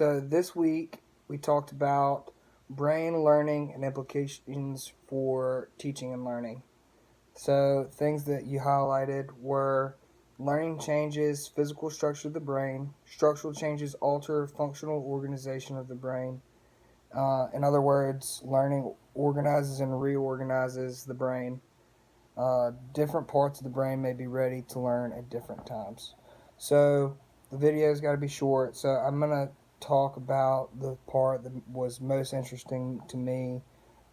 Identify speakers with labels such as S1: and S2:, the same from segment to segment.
S1: So this week we talked about brain learning and implications for teaching and learning. So things that you highlighted were learning changes physical structure of the brain, structural changes alter functional organization of the brain. In other words, learning organizes and reorganizes the brain. Different parts of the brain may be ready to learn at different times. So the video's got to be short. So I'm going to talk about the part that was most interesting to me,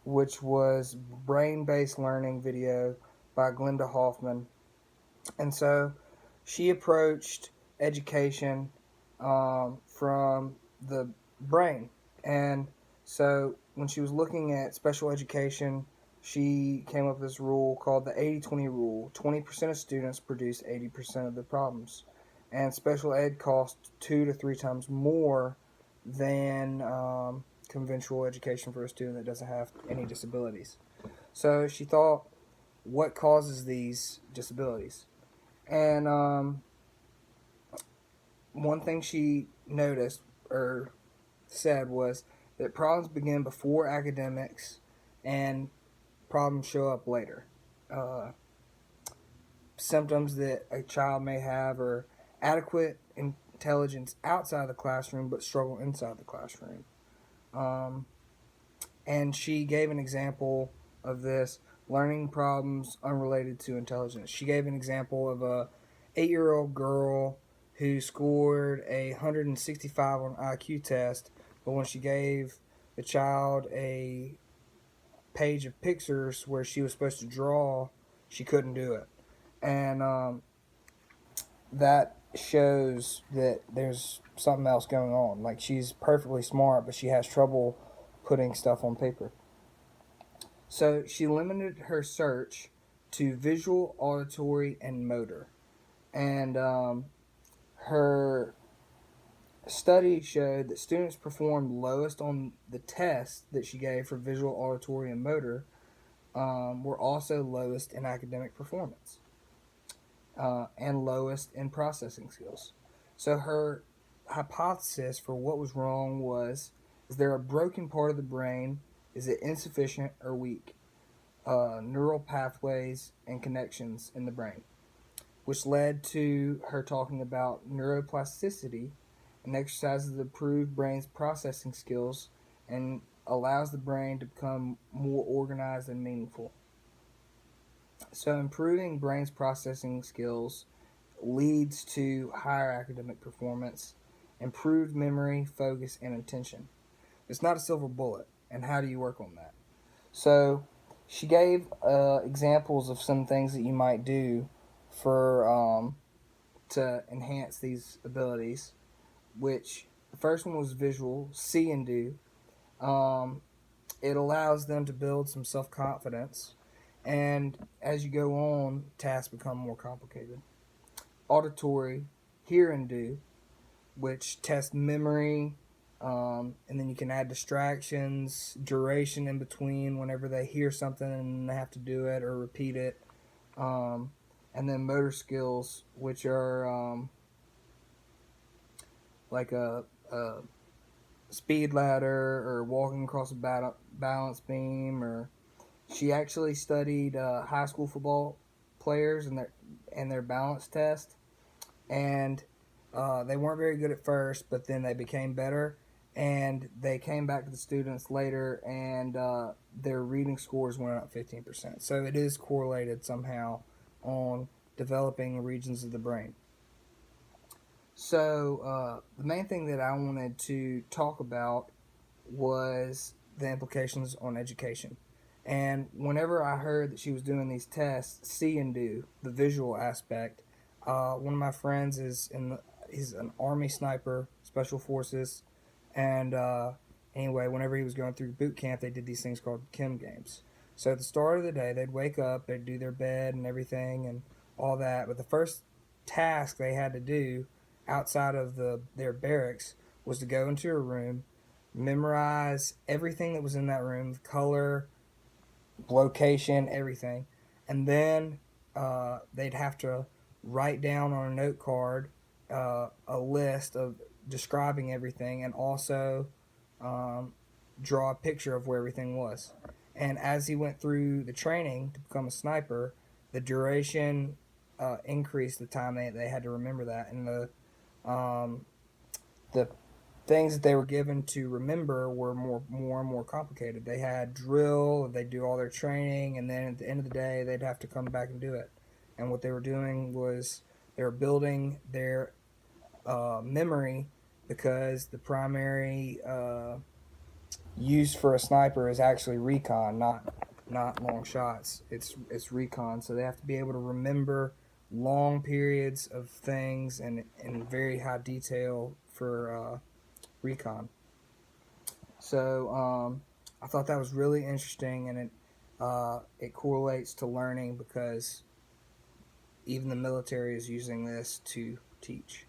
S1: which was brain-based learning video by Glenda Hoffman. And so she approached education from the brain. And so when she was looking at special education, she came up with this rule called the 80-20 rule. 20% of students produce 80% of the problems. And special ed costs 2 to 3 times more than conventional education for a student that doesn't have any disabilities. So she thought, what causes these disabilities? And one thing she noticed or said was that problems begin before academics and problems show up later. Symptoms that a child may have are adequate intelligence outside the classroom but struggle inside the classroom. And she gave an example of this, learning problems unrelated to intelligence. She gave an example of a 8-year-old girl who scored 165 on IQ test, but when she gave the child a page of pictures where she was supposed to draw, she couldn't do it. And that shows that there's something else going on. Like, she's perfectly smart, but she has trouble putting stuff on paper. So she limited her search to visual, auditory, and motor. And her study showed that students performed lowest on the test that she gave for visual, auditory, and motor were also lowest in academic performance and lowest in processing skills. So her hypothesis for what was wrong was, is there a broken part of the brain? Is it insufficient or weak? Neural pathways and connections in the brain, which led to her talking about neuroplasticity and exercises that improve brain's processing skills and allows the brain to become more organized and meaningful. So improving brain's processing skills leads to higher academic performance, improved memory, focus, and attention. It's not a silver bullet, and how do you work on that? So she gave examples of some things that you might do for to enhance these abilities, which the first one was visual, see and do. It allows them to build some self-confidence, and as you go on, tasks become more complicated. Auditory, hear and do, which test memory, and then you can add distractions, duration in between whenever they hear something and they have to do it or repeat it. And then motor skills, which are like a speed ladder or walking across a balance beam. Or she actually studied high school football players and their balance test, and they weren't very good at first, but then they became better, and they came back to the students later, and their reading scores went up 15%. So it is correlated somehow on developing regions of the brain. So the main thing that I wanted to talk about was the implications on education. And whenever I heard that she was doing these tests, see and do, the visual aspect, one of my friends he's an Army sniper, Special Forces, and anyway, whenever he was going through boot camp, they did these things called chem games. So at the start of the day, they'd wake up, they'd do their bed and everything and all that, but the first task they had to do outside of their barracks was to go into a room, memorize everything that was in that room, the color, location, everything, and then they'd have to write down on a note card a list of describing everything, and also draw a picture of where everything was. And as he went through the training to become a sniper, the duration increased, the time they had to remember that, and the things that they were given to remember were more and more complicated. They had drill, they do all their training, and then at the end of the day, they'd have to come back and do it. And what they were doing was they were building their memory, because the primary use for a sniper is actually recon, not long shots. It's recon, so they have to be able to remember long periods of things and in very high detail for recon. So I thought that was really interesting, and it correlates to learning, because even the military is using this to teach.